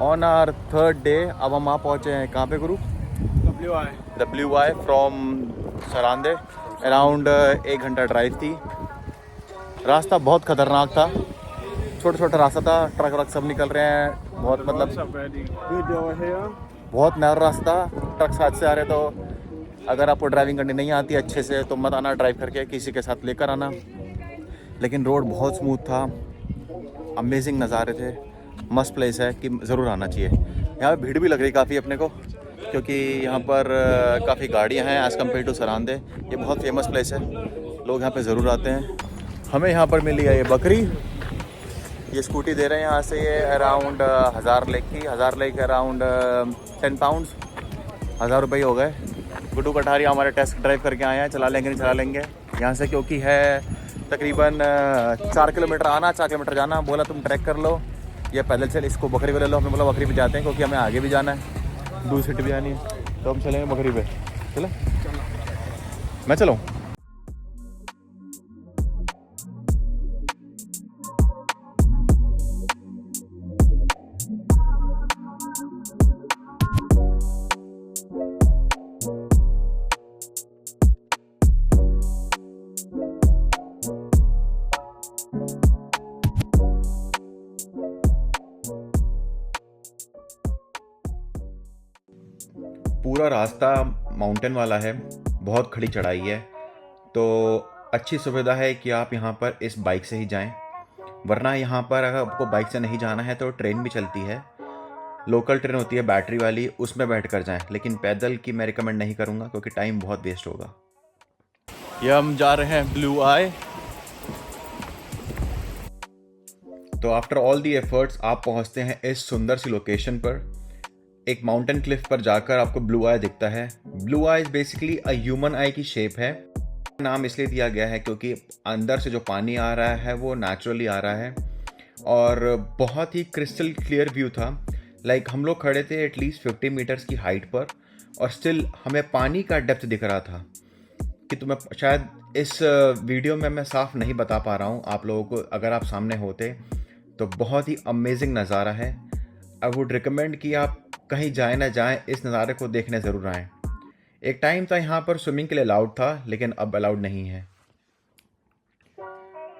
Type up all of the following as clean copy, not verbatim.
On our third day अब हम वहाँ पहुँचे हैं। कहाँ पे गुरु? WI from सरांदे। अराउंड 1 घंटा ड्राइव थी। रास्ता बहुत ख़तरनाक था, छोटा छोटा रास्ता था, ट्रक व्रक सब निकल रहे हैं, बहुत मतलब बहुत नया रास्ता। ट्रक साथ से आ रहे, तो अगर आपको ड्राइविंग करनी नहीं आती अच्छे से तो मत आना ड्राइव करके, किसी के साथ लेकर आना। लेकिन रोड बहुत स्मूथ था, अमेजिंग नज़ारे थे, मस्त प्लेस है कि ज़रूर आना चाहिए। यहाँ पे भीड़ भी लग रही काफ़ी अपने को, क्योंकि यहाँ पर काफ़ी गाड़ियाँ हैं एज़ कम्पेयर टू सरांदे। ये बहुत फेमस प्लेस है, लोग यहाँ पे ज़रूर आते हैं। हमें यहाँ पर मिली है ये बकरी, ये स्कूटी दे रहे हैं यहाँ से। ये अराउंड 1000 लेक की, 1000 लेक अराउंड 10 पाउंड्स, 1000 रुपये हो गए। गुड्डू कटारिया हमारे टेस्ट ड्राइव करके आए हैं, चला लेंगे नहीं चला लेंगे यहाँ से, क्योंकि है तकरीबन 4 किलोमीटर आना, 4 किलोमीटर जाना। बोला तुम ट्रैक कर लो या पैदल चल, इसको बकरी पे ले लो। हमने बोला बकरी पे जाते हैं, क्योंकि हमें आगे भी जाना है, दूसरी सिटी भी आनी है, तो हम चलेंगे बकरी पे। चलो मैं चलूँ? पूरा रास्ता माउंटेन वाला है, बहुत खड़ी चढ़ाई है, तो अच्छी सुविधा है कि आप यहाँ पर इस बाइक से ही जाएं। वरना यहाँ पर अगर आपको बाइक से नहीं जाना है तो ट्रेन भी चलती है, लोकल ट्रेन होती है बैटरी वाली, उसमें बैठ कर जाएं। लेकिन पैदल की मैं रिकमेंड नहीं करूँगा, क्योंकि टाइम बहुत वेस्ट होगा। ये हम जा रहे हैं ब्लू आई। तो आफ्टर ऑल दी एफर्ट्स आप पहुँचते हैं इस सुंदर सी लोकेशन पर। एक माउंटेन क्लिफ पर जाकर आपको ब्लू आई दिखता है। Blue I basically a human आई की शेप है। नाम इसलिए दिया गया है क्योंकि अंदर से जो पानी आ रहा है वो नेचुरली आ रहा है, और बहुत ही क्रिस्टल क्लियर व्यू था। लाइक हम लोग खड़े थे एटलीस्ट 50 मीटर्स की हाइट पर, और स्टिल हमें पानी का डेप्थ दिख रहा था कि तुम्हें शायद इस वीडियो में मैं साफ नहीं बता पा रहा हूँ आप लोगों को, अगर आप सामने होते तो बहुत ही अमेजिंग नज़ारा है। आई वुड रिकमेंड कि आप कहीं जाए ना जाए इस नज़ारे को देखने ज़रूर आएँ। एक टाइम था यहाँ पर स्विमिंग के लिए अलाउड था, लेकिन अब अलाउड नहीं है।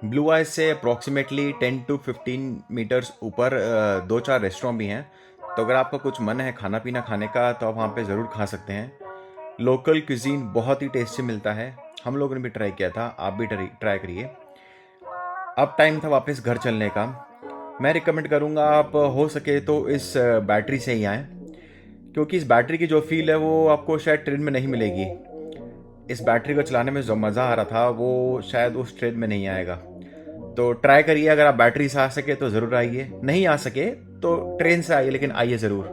ब्लू आई से अप्रॉक्सीमेटली 10 to 15 मीटर्स ऊपर 2-4 रेस्टोरेंट भी हैं, तो अगर आपका कुछ मन है खाना पीना खाने का तो आप वहाँ पे ज़रूर खा सकते हैं। लोकल क्यूजीन बहुत ही टेस्टी मिलता है, हम लोगों ने भी ट्राई किया था, आप भी ट्राई करिए। अब टाइम था वापस घर चलने का। मैं रिकमेंड करूँगा आप हो सके तो इस बैटरी से ही आएँ, क्योंकि इस बैटरी की जो फील है वो आपको शायद ट्रेन में नहीं मिलेगी। इस बैटरी को चलाने में जो मज़ा आ रहा था वो शायद उस ट्रेन में नहीं आएगा। तो ट्राई करिए, अगर आप बैटरी से आ सके तो ज़रूर आइए, नहीं आ सके तो ट्रेन से आइए, लेकिन आइए ज़रूर।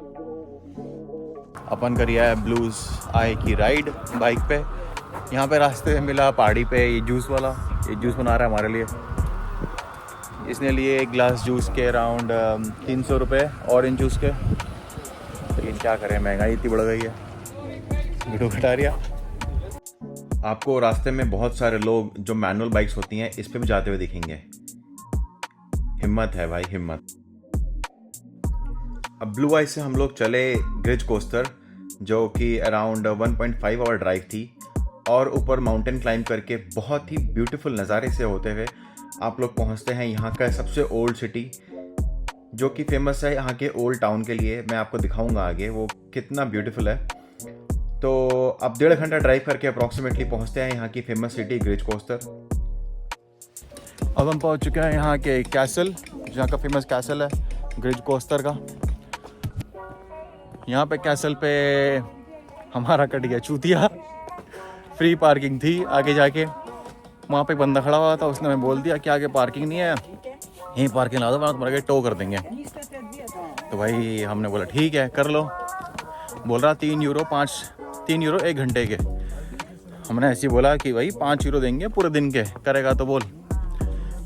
अपन करिए है ब्लूज आई की राइड बाइक पे। यहाँ पे रास्ते में मिला पहाड़ी पे ये जूस वाला, ये जूस बना रहा है हमारे लिए। इसने लिए एक ग्लास जूस के अराउंड 300 रुपये, ऑरेंज जूस के। लेकिन क्या करें, महंगाई इतनी बढ़ गई है। वीडियो घटा रिया। आपको रास्ते में बहुत सारे लोग जो मैनुअल बाइक्स होती हैं इस पे भी जाते हुए दिखेंगे। हिम्मत है भाई, हिम्मत। अब ब्लू आई से हम लोग चले ग्रिज कोस्टर, जो कि अराउंड 1.5 आवर ड्राइव थी, और ऊपर माउंटेन क्लाइंब करके बहुत ही ब्यूटीफुल नज़ारे से होते हुए आप लोग पहुंचते हैं यहाँ का सबसे ओल्ड सिटी, जो कि फेमस है यहाँ के ओल्ड टाउन के लिए। मैं आपको दिखाऊंगा आगे वो कितना ब्यूटीफुल है। तो अब 1.5 घंटा ड्राइव करके अप्रॉक्सीमेटली पहुँचते हैं यहाँ की फेमस सिटी ग्रिज कोस्टर। अब हम पहुँच चुके हैं यहाँ के कैसल, जहाँ का फेमस कैसल है ग्रिज कोस्टर का। यहाँ पे कैसल पे हमारा कट गया चूतिया। फ्री पार्किंग थी आगे जाके, वहाँ पे बंदा खड़ा हुआ था, उसने हमें बोल दिया कि आगे पार्किंग नहीं है, यहीं पार्किंग ला दो, वरना तुम्हारे टो कर देंगे। तो भाई हमने बोला ठीक है कर लो। बोल रहा 3 यूरो 1 घंटे के। हमने ऐसे ही बोला कि भाई 5 यूरो देंगे पूरे दिन के, करेगा तो बोल।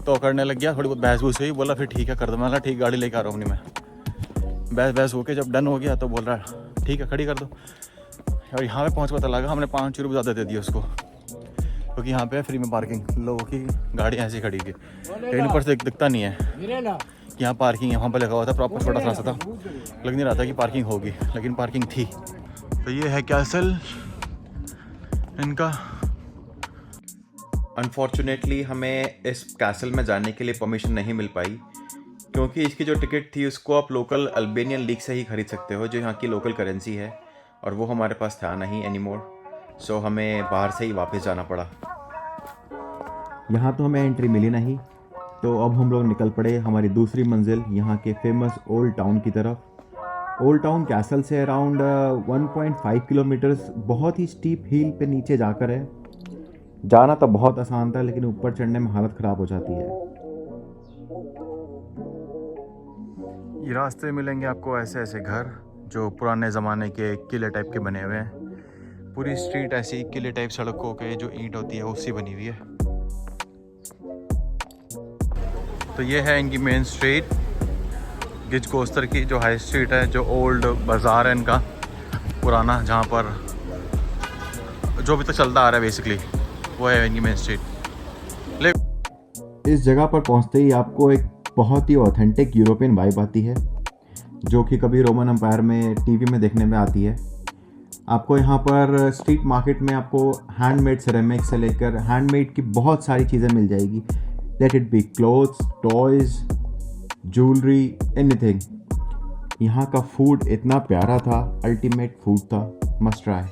तो करने लग गया, थोड़ी बहुत बहस बूस हुई, बोला फिर ठीक है कर दो। मैं ठीक गाड़ी लेकर आ रहा हूँ नहीं मैं। बहस होके जब डन हो गया तो बोल रहा ठीक है खड़ी कर दो। और यहाँ पे पहुँच पता लगा हमने 5 यूरो ज़्यादा दे दिए उसको। क्योंकि यहाँ पे फ्री में पार्किंग, लोगों की गाड़ी ऐसे खड़ी है, कहीं पर से दिखता नहीं है कि यहाँ पार्किंग है। वहाँ पर लगा हुआ था प्रॉपर, छोटा सा रास्ता था, लग नहीं रहा था कि पार्किंग होगी, लेकिन पार्किंग थी। तो ये है कैसल इनका। अनफॉर्चुनेटली हमें इस कैसल में जाने के लिए परमिशन नहीं मिल पाई, क्योंकि इसकी जो टिकट थी उसको आप लोकल अल्बेनियन लीग से ही खरीद सकते हो, जो यहाँ की लोकल करेंसी है, और वो हमारे पास था नहीं एनीमोर। सो हमें बाहर से ही वापस जाना पड़ा। यहाँ तो हमें एंट्री मिली नहीं, तो अब हम लोग निकल पड़े हमारी दूसरी मंजिल यहाँ के फेमस ओल्ड टाउन की तरफ। ओल्ड टाउन कैसल से अराउंड 1.5 किलोमीटर्स बहुत ही स्टीप हिल पे नीचे जाकर है। जाना तो बहुत आसान था, लेकिन ऊपर चढ़ने में हालत ख़राब हो जाती है। ये रास्ते मिलेंगे आपको ऐसे ऐसे घर जो पुराने ज़माने के किले टाइप के बने हुए हैं। पूरी स्ट्रीट ऐसी किले टाइप सड़कों के जो ईंट होती है उससे बनी हुई है। तो ये है इनकी मेन स्ट्रीट गिज कोस्तर की, जो हाई स्ट्रीट है, जो ओल्ड बाज़ार है इनका पुराना, जहाँ पर जो अभी तक चलता आ रहा है बेसिकली, वो है इनकी मेन स्ट्रीट। इस जगह पर पहुंचते ही आपको एक बहुत ही ऑथेंटिक यूरोपियन वाइब आती है, जो कि कभी रोमन एम्पायर में टीवी में देखने में आती है। आपको यहाँ पर स्ट्रीट मार्केट में आपको हैंडमेड सिरेमिक से लेकर हैंडमेड की बहुत सारी चीज़ें मिल जाएगी। Let it be clothes, toys, jewellery, anything. यहाँ का फूड इतना प्यारा था, अल्टीमेट फूड था, मस्ट ट्राई।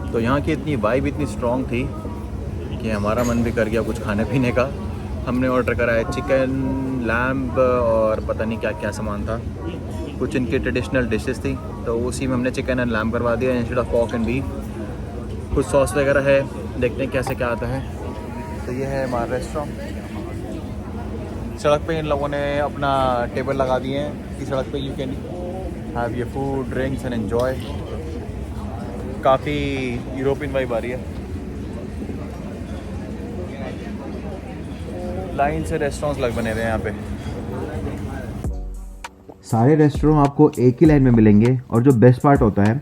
तो यहाँ की इतनी वाइब इतनी स्ट्रॉन्ग थी कि हमारा मन भी कर गया कुछ खाने पीने का। हमने ऑर्डर करा है चिकन, लैम्ब और पता नहीं क्या क्या सामान था, कुछ इनकी ट्रेडिशनल डिशेस थी, तो उसी में हमने चिकन एंड लैम्ब करवा दिया instead of pork and beef. कुछ सॉस वगैरह है, देखते हैं कैसे क्या आता है। तो ये है हमारा रेस्टोरेंट। सड़क पे इन लोगों ने अपना टेबल लगा दिए हैं कि सड़क पे you can have your food, drinks and enjoy. काफ़ी यूरोपियन वाइब आ रही है। लाइन से रेस्टोरेंट्स लग बने हुए हैं यहाँ पे। सारे रेस्टोरेंट आपको एक ही लाइन में मिलेंगे, और जो बेस्ट पार्ट होता है,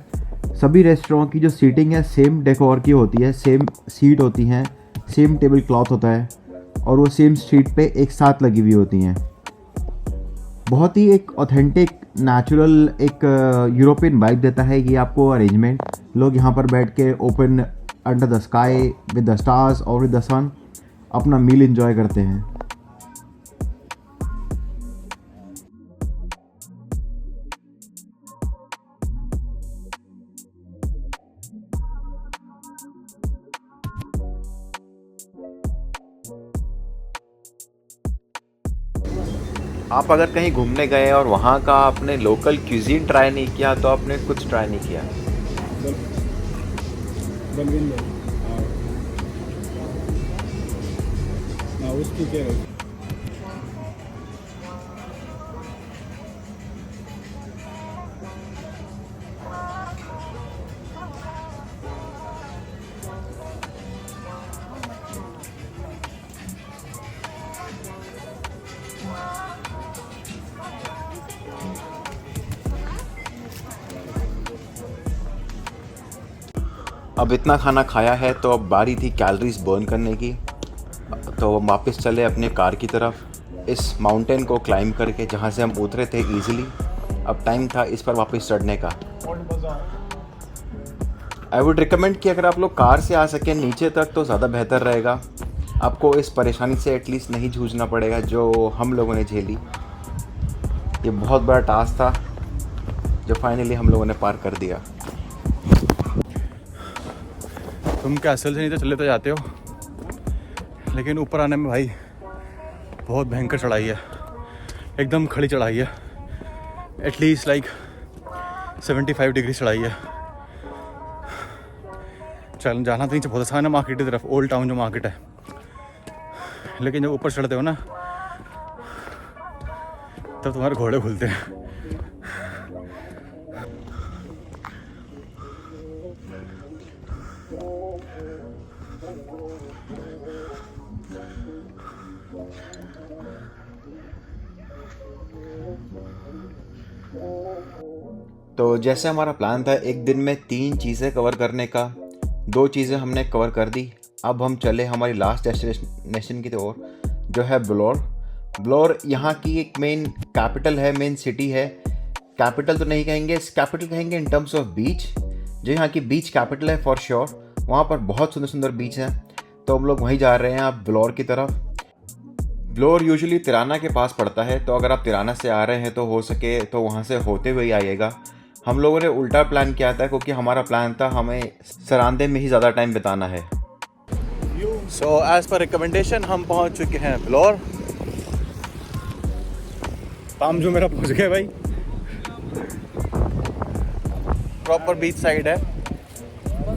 सभी रेस्टोरेंट की जो सीटिंग है सेम डेकोर की होती है, सेम सीट होती हैं, सेम टेबल क्लॉथ होता है, और वो सेम स्ट्रीट पे एक साथ लगी हुई होती हैं। बहुत ही एक ऑथेंटिक नेचुरल एक यूरोपियन वाइब देता है ये आपको अरेंजमेंट। लोग यहाँ पर बैठ के open under the sky with the stars और विद द सन अपना मील एंजॉय करते हैं। आप अगर कहीं घूमने गए और वहाँ का आपने लोकल क्यूजीन ट्राई नहीं किया, तो आपने कुछ ट्राई नहीं किया। उसकी क्या है? अब इतना खाना खाया है तो अब बारी थी कैलोरीज बर्न करने की। तो हम वापस चले अपने कार की तरफ, इस माउंटेन को क्लाइंब करके जहाँ से हम उतरे थे इजीली। अब टाइम था इस पर वापस चढ़ने का। आई वुड रिकमेंड कि अगर आप लोग कार से आ सकें नीचे तक तो ज़्यादा बेहतर रहेगा। आपको इस परेशानी से एटलीस्ट नहीं जूझना पड़ेगा जो हम लोगों ने झेली। ये बहुत बड़ा टास्क था जो फाइनली हम लोगों ने पार कर दिया। तुम कैसल से नहीं तो चले तो जाते हो, लेकिन ऊपर आने में भाई बहुत भयंकर चढ़ाई है, एकदम खड़ी चढ़ाई है, एटलीस्ट लाइक 75 डिग्री चढ़ाई है। चल जाना तो नीचे बहुत आसान है मार्केट की तरफ, ओल्ड टाउन जो मार्केट है, लेकिन जब ऊपर चढ़ते हो ना तब तुम्हारे घोड़े खुलते हैं। तो जैसे हमारा प्लान था एक दिन में 3 चीज़ें कवर करने का, 2 चीज़ें हमने कवर कर दी। अब हम चले हमारी लास्ट डेस्टिनेशन की ओर जो है व्लोर। व्लोर यहाँ की एक मेन कैपिटल है, मेन सिटी है। कैपिटल तो नहीं कहेंगे, कैपिटल कहेंगे इन टर्म्स ऑफ बीच, जो यहाँ की बीच कैपिटल है फॉर श्योर। वहाँ पर बहुत सुंदर सुंदर बीच हैं, तो हम लोग वहीं जा रहे हैं अब व्लोर की तरफ। व्लोर यूजुअली तिराना के पास पड़ता है, तो अगर आप तिराना से आ रहे हैं तो हो सके तो वहाँ से होते हुए ही आइएगा। हम लोगों ने उल्टा प्लान किया था क्योंकि हमारा प्लान था हमें सरांदे में ही ज़्यादा टाइम बिताना है। सो एज पर रिकमेंडेशन हम पहुँच चुके हैं व्लोर। पाम जो मेरा पहुँच गया भाई, प्रॉपर बीच साइड है,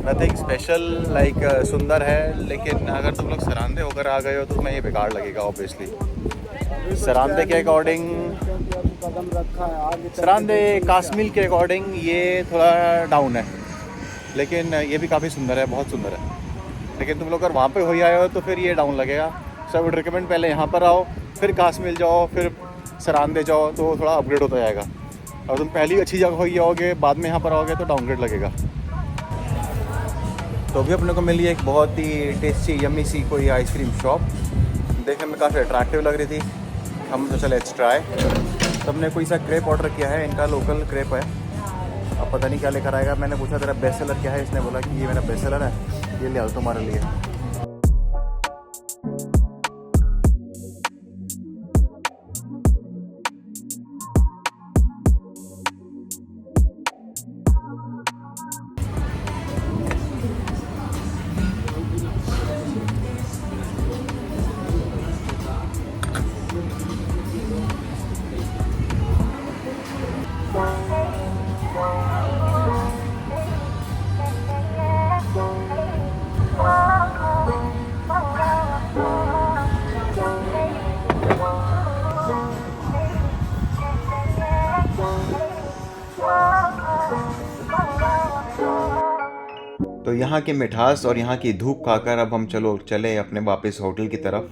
नथिंग स्पेशल लाइक सुंदर है। लेकिन अगर तुम लोग सरांदे होकर आ गए हो तो तुम्हें ये बेकार लगेगा ऑब्वियसली। सरांदे के अकॉर्डिंग, सरांदे काश्मीर के अकॉर्डिंग ये थोड़ा डाउन है, लेकिन ये भी काफ़ी सुंदर है, बहुत सुंदर है। लेकिन तुम लोग अगर वहाँ पे हो ही आए हो तो फिर ये डाउन लगेगा। सो आई वुड रिकमेंड पहले यहाँ पर आओ, फिर काश्मीर जाओ, फिर सरांदे जाओ, तो थोड़ा अपग्रेड होता जाएगा। और तुम पहली अच्छी जगह हो जाओगे, बाद में यहाँ पर आओगे तो डाउनग्रेड लगेगा। तो अभी अपने को मिली एक बहुत ही टेस्टी यम्मी सी कोई आइसक्रीम शॉप, देखने में काफ़ी अट्रैक्टिव लग रही थी। हम तो चले लेट्स ट्राई। तो हमने कोई सा क्रेप ऑर्डर किया है, इनका लोकल क्रेप है। अब पता नहीं क्या लेकर आएगा। मैंने पूछा तेरा बेस्ट सेलर क्या है, इसने बोला कि ये मेरा बेस्ट सेलर है, ये ले आओ तुम्हारे लिए। तो यहाँ की मिठास और यहाँ की धूप खाकर अब हम चले अपने वापस होटल की तरफ।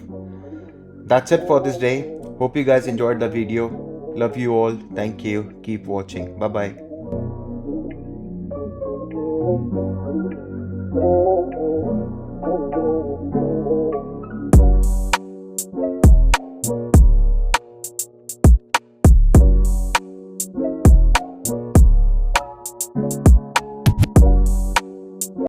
That's it for this day. Hope you guys enjoyed the video. Love you all. Thank you. Keep watching. Bye bye.